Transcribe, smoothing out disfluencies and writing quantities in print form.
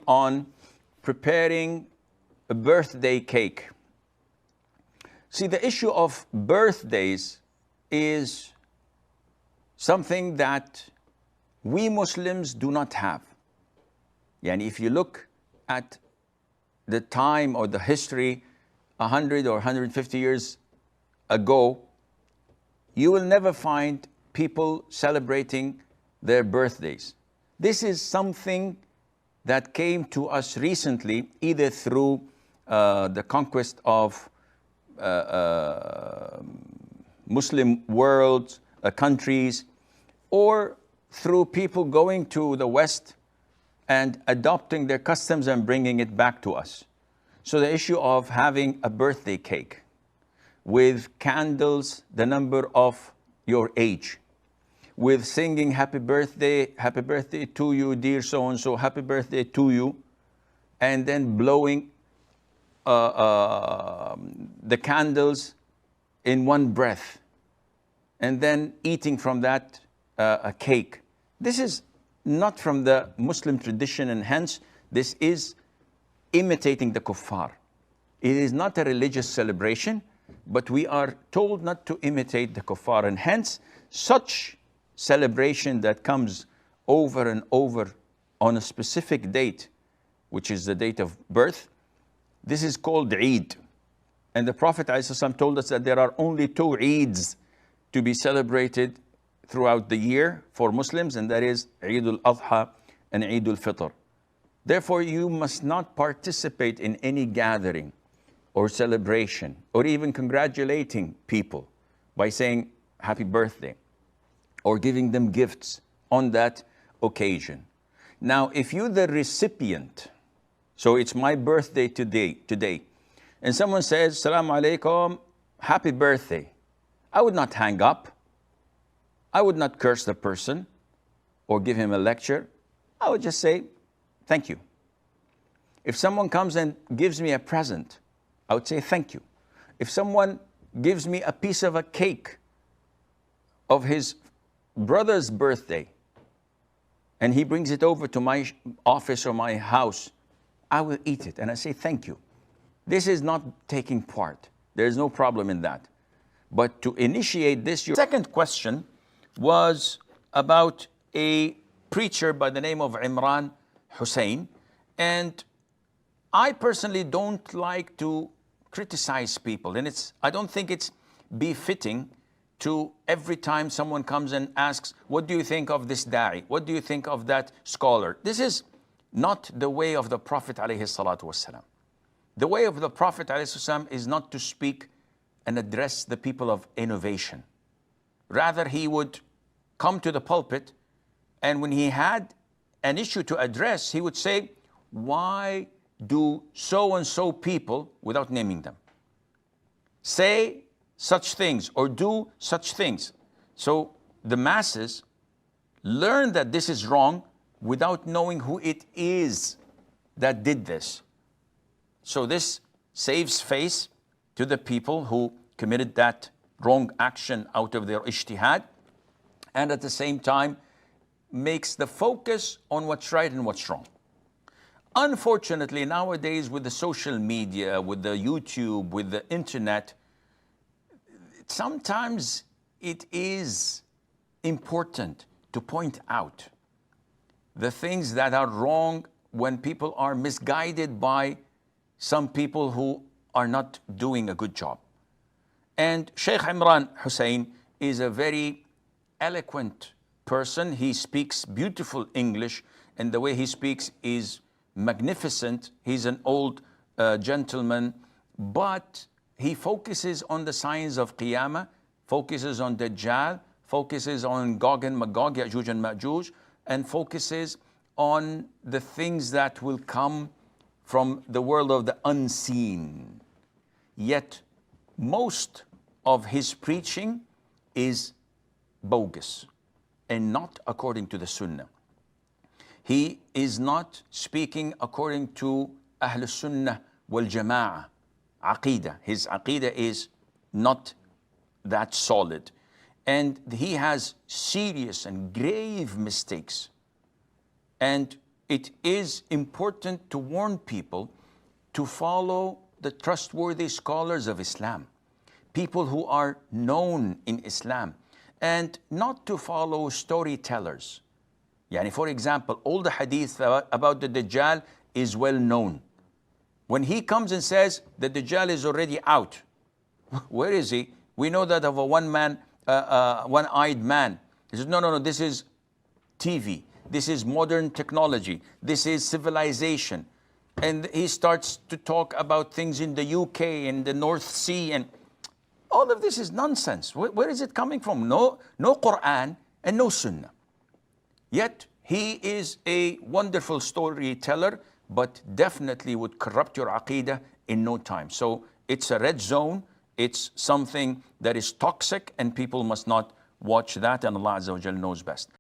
on preparing a birthday cake. See, the issue of birthdays is something that we Muslims do not have. Yani if you look at the time or the history 100 or 150 years ago, you will never find people celebrating their birthdays. This is something that came to us recently, either through the conquest of Muslim world, countries, or through people going to the West and adopting their customs and bringing it back to us. So the issue of having a birthday cake with candles, the number of your age, with singing happy birthday to you, dear so-and-so, happy birthday to you, and then blowing the candles in one breath, and then eating from that a cake. This is not from the Muslim tradition, and hence this is imitating the kuffar. It is not a religious celebration, but we are told not to imitate the kuffar, and hence such celebration that comes over and over on a specific date, which is the date of birth, this is called Eid. And the Prophet ﷺ told us that there are only two Eids to be celebrated throughout the year for Muslims, and that is Eid al-Adha and Eid al-Fitr. Therefore, you must not participate in any gathering or celebration or even congratulating people by saying happy birthday or giving them gifts on that occasion. Now, if you're the recipient, so it's my birthday today, and someone says, Assalamu alaikum, happy birthday, I would not hang up. I would not curse the person or give him a lecture. I would just say, thank you. If someone comes and gives me a present, I would say thank you. If someone gives me a piece of a cake of his brother's birthday, and he brings it over to my office or my house, I will eat it and I say thank you. This is not taking part. There is no problem in that. But to initiate this, your second question was about a preacher by the name of Imran Hussein. And I personally don't like to criticize people. And I don't think it's befitting to every time someone comes and asks, what do you think of this da'i? What do you think of that scholar? This is not the way of the Prophet ﷺ. The way of the Prophet ﷺ is not to speak and address the people of innovation. Rather, he would come to the pulpit, and when he had an issue to address, he would say, why do so-and-so people, without naming them, say such things or do such things? So the masses learn that this is wrong without knowing who it is that did this. So this saves face to the people who committed that wrong action out of their ijtihad, and at the same time makes the focus on what's right and what's wrong. Unfortunately, nowadays with the social media, with the YouTube, with the internet, sometimes it is important to point out the things that are wrong when people are misguided by some people who are not doing a good job. And Sheikh Imran Hussein is a very eloquent person. He speaks beautiful English, and the way he speaks is magnificent. He's an old gentleman, but he focuses on the signs of Qiyamah, focuses on Dajjal, focuses on Gog and Magog, Ya'juj and Ma'juj, and focuses on the things that will come from the world of the unseen. Yet most of his preaching is bogus and not according to the Sunnah. He is not speaking according to Ahl Sunnah wal Jama'ah Aqidah. His Aqidah is not that solid. And he has serious and grave mistakes. And it is important to warn people to follow the trustworthy scholars of Islam, people who are known in Islam, and not to follow storytellers. Yani, for example, all the hadith about the Dajjal is well known. When he comes and says the Dajjal is already out, where is he? We know that of a one-eyed man. He says, no, this is TV. This is modern technology. This is civilization. And he starts to talk about things in the UK and the North Sea, and all of this is nonsense. Where is it coming from? No Quran and no Sunnah. Yet he is a wonderful storyteller, but definitely would corrupt your aqidah in no time. So it's a red zone. It's something that is toxic, and people must not watch that, and Allah Azza wa Jal knows best.